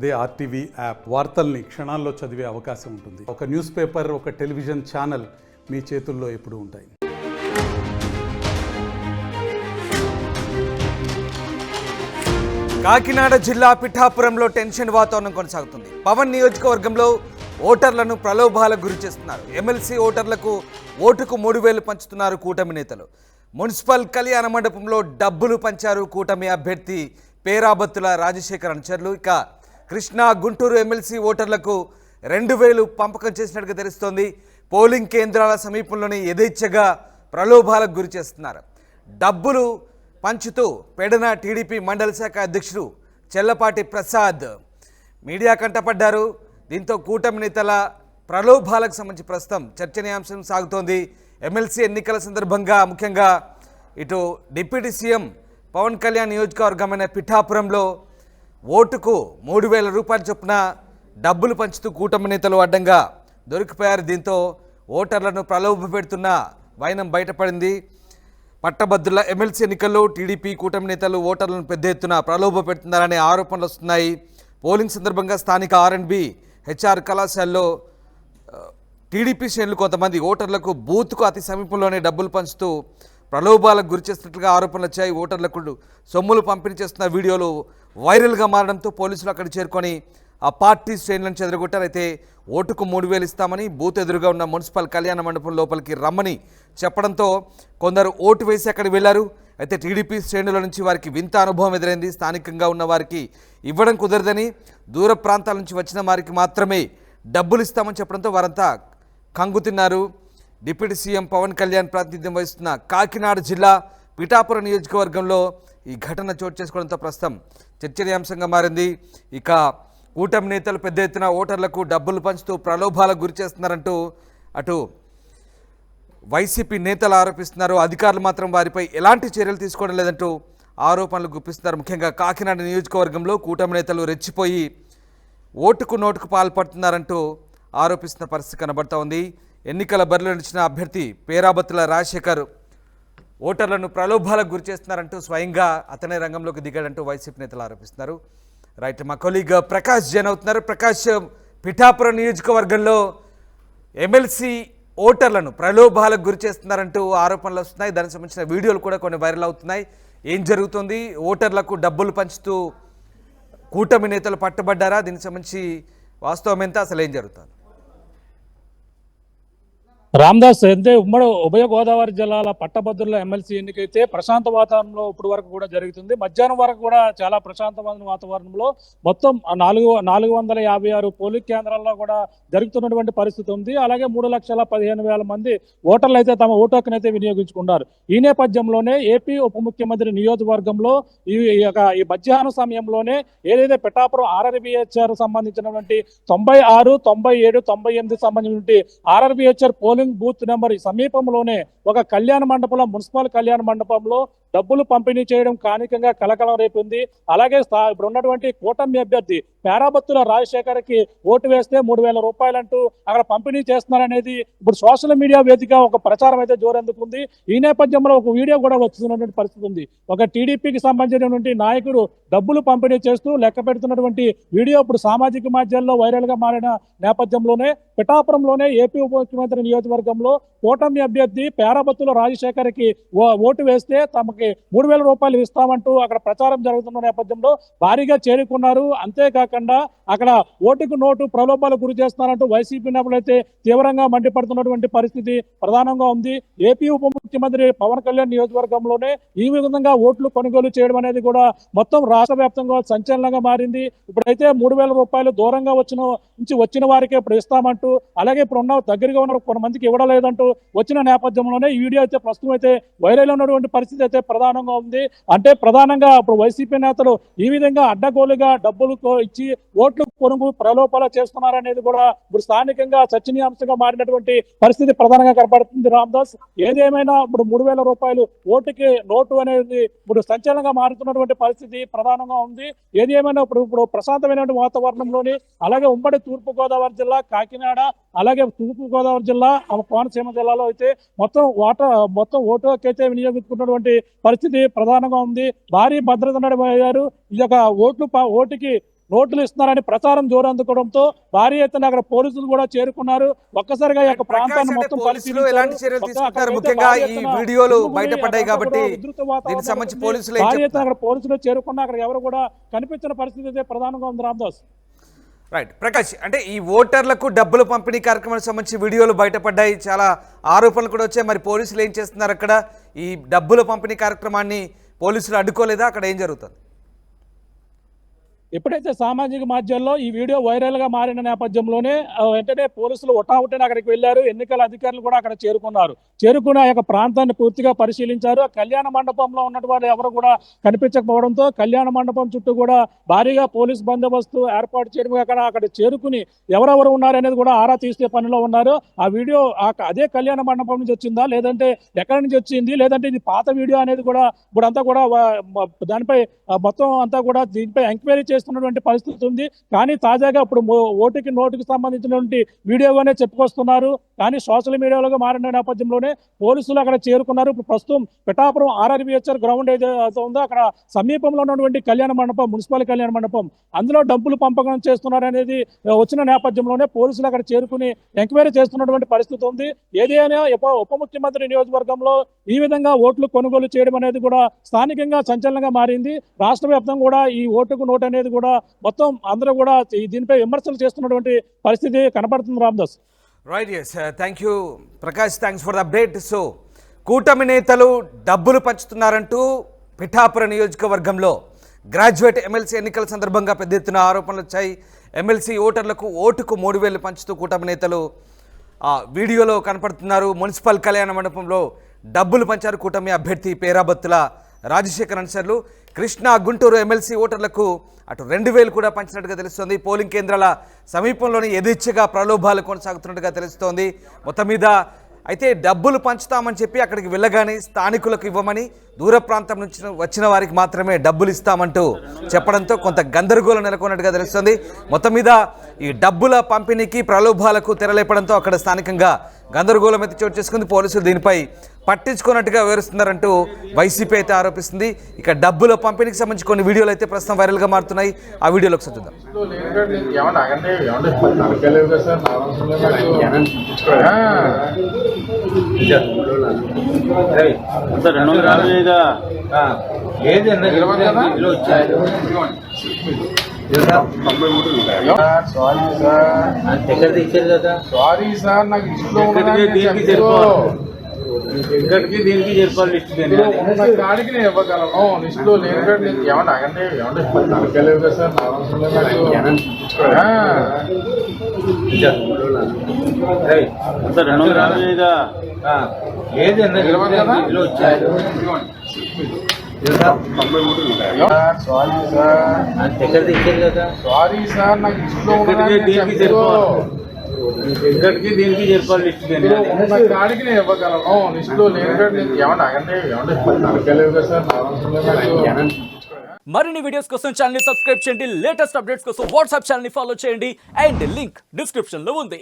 అదే RTV app వార్తల్ని క్షణాల్లో చదివే అవకాశం ఉంటుంది. ఒక న్యూస్ పేపర్, ఒక టెలివిజన్ ఛానల్ మీ చేతుల్లో ఎప్పుడూ ఉంటాయి. కాకినాడ జిల్లా పిఠాపురంలో టెన్షన్ వాతావరణం కొనసాగుతుంది. పవన్ నియోజకవర్గంలో ఓటర్లను ప్రలోభాలకు గురి చేస్తున్నారు. ఎమ్మెల్సీ ఓటర్లకు ఓటుకు 3,000 పంచుతున్నారు కూటమి నేతలు. మున్సిపల్ కళ్యాణ మండపంలో డబ్బులు పంచారు కూటమి అభ్యర్థి పేరాబత్తుల రాజశేఖర్ అనుచరులు. ఇక కృష్ణా, గుంటూరు ఎమ్మెల్సీ ఓటర్లకు 2,000 పంపకం చేసినట్టుగా తెలుస్తోంది. పోలింగ్ కేంద్రాల సమీపంలోని యథేచ్ఛగా ప్రలోభాలకు గురి చేస్తున్నారు. డబ్బులు పంచుతూ పెడన టీడీపీ మండల శాఖ అధ్యక్షుడు చెల్లపాటి ప్రసాద్ మీడియా కంటపడ్డారు. దీంతో కూటమి నేతల ప్రలోభాలకు సంబంధించి ప్రస్తుతం చర్చనీయాంశం సాగుతోంది. ఎమ్మెల్సీ ఎన్నికల సందర్భంగా ముఖ్యంగా ఇటు డిప్యూటీ సీఎం పవన్ కళ్యాణ్ నియోజకవర్గమైన పిఠాపురంలో ఓటుకు 3,000 రూపాయల చొప్పున డబ్బులు పంచుతూ కూటమి నేతలు అడ్డంగా దొరికిపోయారు. దీంతో ఓటర్లను ప్రలోభ పెడుతున్న వైనం బయటపడింది. పట్టభద్రుల ఎమ్మెల్సీ ఎన్నికల్లో టీడీపీ కూటమి నేతలు ఓటర్లను పెద్ద ఎత్తున ప్రలోభ పెడుతున్నారనే ఆరోపణలు వస్తున్నాయి. పోలింగ్ సందర్భంగా స్థానిక ఆర్ఎండ్బి హెచ్ఆర్ కళాశాలలో టీడీపీ శ్రేణులు కొంతమంది ఓటర్లకు బూత్కు అతి సమీపంలోనే డబ్బులు పంచుతూ ప్రలోభాలకు గురి చేస్తున్నట్లుగా ఆరోపణలు వచ్చాయి. ఓటర్లకు సొమ్ములు పంపిణీ చేస్తున్న వీడియోలు వైరల్గా మారడంతో పోలీసులు అక్కడికి చేరుకొని ఆ పార్టీ శ్రేణులను చెదరగొట్టారు. అయితే ఓటుకు 3,000 ఇస్తామని బూత్ ఎదురుగా ఉన్న మున్సిపల్ కళ్యాణ మండపం లోపలికి రమ్మని చెప్పడంతో కొందరు ఓటు వేసి అక్కడికి వెళ్లారు. అయితే టీడీపీ శ్రేణుల నుంచి వారికి వింత అనుభవం ఎదురైంది. స్థానికంగా ఉన్న వారికి ఇవ్వడం కుదరదని, దూర ప్రాంతాల నుంచి వచ్చిన వారికి మాత్రమే డబ్బులు ఇస్తామని చెప్పడంతో వారంతా కంగుతిన్నారు. డిప్యూటీ సీఎం పవన్ కళ్యాణ్ ప్రాతినిధ్యం వహిస్తున్న కాకినాడ జిల్లా పిఠాపురం నియోజకవర్గంలో ఈ ఘటన చోటు చేసుకోవడంతో ప్రస్తుతం చర్చనీయాంశంగా మారింది. ఇక కూటమి నేతలు పెద్ద ఎత్తున ఓటర్లకు డబ్బులు పంచుతూ ప్రలోభాలకు గురి చేస్తున్నారంటూ అటు వైసీపీ నేతలు ఆరోపిస్తున్నారు. అధికారులు మాత్రం వారిపై ఎలాంటి చర్యలు తీసుకోవడం లేదంటూ ఆరోపణలు గుప్పిస్తున్నారు. ముఖ్యంగా కాకినాడ నియోజకవర్గంలో కూటమి నేతలు రెచ్చిపోయి ఓటుకు నోటుకు పాల్పడుతున్నారంటూ ఆరోపిస్తున్న పరిస్థితి కనబడుతూ ఉంది. ఎన్నికల బరిలో నిలిచిన అభ్యర్థి పేరాబత్తుల రాజశేఖర్ ఓటర్లను ప్రలోభాలకు గురి చేస్తున్నారంటూ స్వయంగా అతనే రంగంలోకి దిగాడంటూ వైసీపీ నేతలు ఆరోపిస్తున్నారు. రైట్, మా కొలీగ్ ప్రకాష్ జైన్ అవుతున్నారు. ప్రకాష్, పిఠాపురం నియోజకవర్గంలో ఎమ్మెల్సీ ఓటర్లను ప్రలోభాలకు గురి చేస్తున్నారంటూ ఆరోపణలు వస్తున్నాయి. దానికి సంబంధించిన వీడియోలు కూడా కొన్ని వైరల్ అవుతున్నాయి. ఏం జరుగుతుంది? ఓటర్లకు డబ్బులు పంచుతూ కూటమి నేతలు పట్టుబడ్డారా? దీనికి సంబంధించి వాస్తవం ఎంత? అసలు ఏం జరుగుతుంది? రామ్దాస్, అయితే ఉభయ గోదావరి జిల్లాల పట్టభద్రుల ఎమ్మెల్సీ ఎన్నికైతే ప్రశాంత వాతావరణంలో ఇప్పుడు వరకు కూడా జరుగుతుంది. మధ్యాహ్నం వరకు కూడా చాలా ప్రశాంతమైన వాతావరణంలో మొత్తం 456 పోలింగ్ కేంద్రాల్లో కూడా జరుగుతున్నటువంటి పరిస్థితి ఉంది. అలాగే 3,15,000 మంది ఓటర్లు అయితే తమ ఓటు హక్కునైతే వినియోగించుకున్నారు. ఈ నేపథ్యంలోనే ఏపీ ఉప ముఖ్యమంత్రి నియోజకవర్గంలో ఈ మధ్యాహ్నం సమయంలోనే ఏదైతే పిఠాపురం ఆర్ఆర్బిహెచ్ఆర్ సంబంధించినటువంటి 96, 97, 98 సంబంధించినటువంటి ఆర్ఆర్బిహెచ్ఆర్ పోలింగ్ బూత్ నెంబర్ సమీపంలోనే ఒక కళ్యాణ మండపంలో, మున్సిపల్ కళ్యాణ మండపంలో డబ్బులు పంపిణీ చేయడం కానికంగా కలకలం రేపింది. అలాగే ఇప్పుడు ఉన్నటువంటి కూటమి అభ్యర్థి పేరాబత్తుల రాజశేఖర్కి ఓటు వేస్తే 3,000 రూపాయలంటూ అక్కడ పంపిణీ చేస్తున్నారనేది ఇప్పుడు సోషల్ మీడియా వేదిక ఒక ప్రచారం అయితే జోరెందుకుంది. ఈ నేపథ్యంలో ఒక వీడియో కూడా వస్తున్నటువంటి పరిస్థితి ఉంది. ఒక టీడీపీకి సంబంధించినటువంటి నాయకుడు డబ్బులు పంపిణీ చేస్తూ లెక్క పెడుతున్నటువంటి వీడియో ఇప్పుడు సామాజిక మాధ్యమాల్లో వైరల్ గా మారిన నేపథ్యంలోనే పిఠాపురంలోనే ఏపీ ఉప ముఖ్యమంత్రి నియోజకవర్గంలో కూటమి అభ్యర్థి పేరాబత్తుల రాజశేఖర్కి ఓటు వేస్తే తమకి 3,000 రూపాయలు ఇస్తామంటూ అక్కడ ప్రచారం జరుగుతున్న నేపథ్యంలో భారీగా చేరుకున్నారు. అంతేకాకుండా అక్కడ ఓటుకు నోటు ప్రలోభాలకు గురి చేస్తున్నారంటూ వైసీపీ నేతలు అయితే తీవ్రంగా మండిపడుతున్నటువంటి పరిస్థితి ప్రధానంగా ఉంది. ఏపీ ఉప ముఖ్యమంత్రి పవన్ కళ్యాణ్ నియోజకవర్గంలోనే ఈ విధంగా ఓట్లు కొనుగోలు చేయడం అనేది కూడా మొత్తం రాష్ట్ర వ్యాప్తంగా సంచలనంగా మారింది. ఇప్పుడైతే 3,000 రూపాయలు దూరంగా వచ్చిన వారికే ఇప్పుడు ఇస్తామంటూ, అలాగే ఇప్పుడు ఉన్న దగ్గరగా ఉన్న కొంతమందికి ఇవ్వడం లేదంటూ వచ్చిన నేపథ్యంలోనే ఈ వీడియో అయితే ప్రస్తుతం అయితే వైరల్ ఉన్నటువంటి పరిస్థితి అయితే ప్రధానంగా ఉంది. అంటే ప్రధానంగా ఇప్పుడు వైసీపీ నేతలు ఈ విధంగా అడ్డగోలుగా డబ్బులు ఇచ్చి ఓట్లు కొనుగోలు ప్రలోభాలు చేస్తున్నారనేది కూడా ఇప్పుడు స్థానికంగా చర్చనీయాంశంగా మారినటువంటి పరిస్థితి ప్రధానంగా కనబడుతుంది. రామ్దాస్, ఏదేమైనా ఇప్పుడు 3,000 రూపాయలు ఓటుకి నోటు అనేది ఇప్పుడు సంచలనంగా మారుతున్నటువంటి పరిస్థితి ప్రధానంగా ఉంది. ఏది ఏమైనా ఇప్పుడు ప్రశాంతమైనటువంటి వాతావరణంలోని, అలాగే ఉమ్మడి తూర్పు గోదావరి జిల్లా కాకినాడ, అలాగే తూర్పు గోదావరి జిల్లా కోనసీమ జిల్లాలో అయితే మొత్తం ఓటు హక్కు వినియోగించుకున్నటువంటి పరిస్థితి ప్రధానంగా ఉంది. భారీ భద్రత నడిపారు. ఈ యొక్క ఓటుకి నోట్లు ఇస్తున్నారని ప్రచారం జోరందుకోవడంతో భారీ ఎత్తున అక్కడ పోలీసులు కూడా చేరుకున్నారు. ఒక్కసారిగా ఈ యొక్క ప్రాంతాన్ని మొత్తం పోలీసులు ఎలాంటి చర్యలు తీసుకుంటారు? ముఖ్యంగా ఈ వీడియోలు బయటపడ్డాయి కాబట్టి దీనికి సంబంధించి పోలీసులు భారీ ఎత్తున అక్కడ పోలీసులు చేరుకున్నా అక్కడ ఎవరు కూడా కనిపించిన పరిస్థితి అయితే ప్రధానంగా ఉంది రామదాస్. రైట్ ప్రకాష్, అంటే ఈ ఓటర్లకు డబ్బులు పంపిణీ కార్యక్రమానికి సంబంధించి వీడియోలు బయటపడ్డాయి, చాలా ఆరోపణలు కూడా వచ్చాయి. మరి పోలీసులు ఏం చేస్తున్నారు? అక్కడ ఈ డబ్బుల పంపిణీ కార్యక్రమాన్ని పోలీసులు అడ్డుకోలేదా? అక్కడ ఏం జరుగుతుంది? ఎప్పుడైతే సామాజిక మాధ్యమంలో ఈ వీడియో వైరల్ గా మారిన నేపథ్యంలోనే వెంటనే పోలీసులు ఒటావుటిన అక్కడికి వెళ్లారు. ఎన్నికల అధికారులు కూడా అక్కడ చేరుకుని ఆ యొక్క ప్రాంతాన్ని పూర్తిగా పరిశీలించారు. ఆ కళ్యాణ మండపంలో ఉన్నటువంటి ఎవరు కూడా కనిపించకపోవడంతో కళ్యాణ మండపం చుట్టూ కూడా భారీగా పోలీస్ బందోబస్తు ఏర్పాటు చేయడం, అక్కడ చేరుకుని ఎవరెవరు ఉన్నారనేది కూడా ఆరా తీసే పనిలో ఉన్నారు. ఆ వీడియో అదే కళ్యాణ మండపం నుంచి వచ్చిందా, లేదంటే ఎక్కడి నుంచి వచ్చింది, లేదంటే ఇది పాత వీడియో అనేది కూడా ఇప్పుడంతా కూడా దానిపై మొత్తం అంతా కూడా దీనిపై ఎంక్వైరీ చేస్తున్నటువంటి పరిస్థితి ఉంది. కానీ తాజాగా ఇప్పుడు ఓటుకి నోటుకి సంబంధించినటువంటి వీడియోగానే చెప్పుకొస్తున్నారు. కానీ సోషల్ మీడియాలో మారిన నేపథ్యంలోనే పోలీసులు అక్కడ చేరుకున్నారు. ఇప్పుడు ప్రస్తుతం పిఠాపురం RRVHR గ్రౌండ్ ఏదైతే ఉందో అక్కడ సమీపంలో ఉన్నటువంటి కళ్యాణ మండపం, మున్సిపల్ కళ్యాణ మండపం, అందులో డబ్బులు పంపకం చేస్తున్నారు అనేది వచ్చిన నేపథ్యంలోనే పోలీసులు అక్కడ చేరుకుని ఎంక్వైరీ చేస్తున్నటువంటి పరిస్థితి ఉంది. ఏదైనా ఉప ముఖ్యమంత్రి నియోజకవర్గంలో ఈ విధంగా ఓట్లు కొనుగోలు చేయడం అనేది కూడా స్థానికంగా సంచలనంగా మారింది. రాష్ట్ర వ్యాప్తంగా కూడా ఈ ఓటుకు నోటు అనేది కూడా మొత్తం అందరూ కూడా దీనిపై విమర్శలు చేస్తున్నటువంటి పరిస్థితి కనబడుతుంది Ramadas. Right, yes, thank you Prakash, thanks for the update. So కూటమి నేతలు డబ్బులు పంచుతున్నారంటూ పిఠాపురం నియోజకవర్గంలో గ్రాడ్యుయేట్ ఎమ్మెల్సీ ఎన్నికల సందర్భంగా పెద్ద ఎత్తున ఆరోపణలు వచ్చాయి. ఎమ్మెల్సీ ఓటర్లకు ఓటుకు 3,000 పంచుతూ కూటమి నేతలు వీడియోలో కనపడుతున్నారు. మున్సిపల్ కళ్యాణ మండపంలో డబ్బులు పంచారు కూటమి అభ్యర్థి పేరాబత్తుల రాజశేఖర్ అనుచరులు. కృష్ణా, గుంటూరు ఎమ్మెల్సీ ఓటర్లకు అటు 2,000 కూడా పంచినట్టుగా తెలుస్తోంది. పోలింగ్ కేంద్రాల సమీపంలోని యథేచ్ఛగా ప్రలోభాలు కొనసాగుతున్నట్టుగా తెలుస్తోంది. మొత్తం మీద అయితే డబ్బులు పంచుతామని చెప్పి అక్కడికి వెళ్ళగానే స్థానికులకు ఇవ్వమని, దూర ప్రాంతం నుంచి వచ్చిన వారికి మాత్రమే డబ్బులు ఇస్తామంటూ చెప్పడంతో కొంత గందరగోళం నెలకొన్నట్టుగా తెలుస్తుంది. మొత్తం మీద ఈ డబ్బుల పంపిణీకి ప్రలోభాలకు తెరలేపడంతో అక్కడ స్థానికంగా గందరగోళం అయితే చోటు చేసుకుంది. పోలీసులు దీనిపై పట్టించుకున్నట్టుగా వివరిస్తున్నారంటూ వైసీపీ అయితే ఆరోపిస్తుంది. ఇక డబ్బుల పంపిణీకి సంబంధించి కొన్ని వీడియోలు అయితే ప్రస్తుతం వైరల్గా మారుతున్నాయి. ఆ వీడియోలోకి చూద్దాం. సారీ సార్, నాకు ఎక్కడికి దీనికి చెప్పాలి. కాడికి నేను ఇవ్వగలను, లిస్టులో లేని ఏమన్నా ఆగండి, నరకలేవు కదా సార్, సారీ సార్, నాకు లిస్టులో ఎక్కడికి దీనికి చెప్పాలి. కాడికి నేను ఇవ్వగలను, లిస్టులో లేని ఏమన్నా ఆగండి, నరకలేవు కదా సార్. మరిన్ని వీడియోస్ కోసం ఛానల్ ని సబ్స్క్రైబ్ చేయండి. లేటెస్ట్ అప్డేట్స్ కోసం వాట్సాప్ ఛానల్ ని ఫాలో చేయండి. అండ్ లింక్ డిస్క్రిప్షన్ లో ఉంది.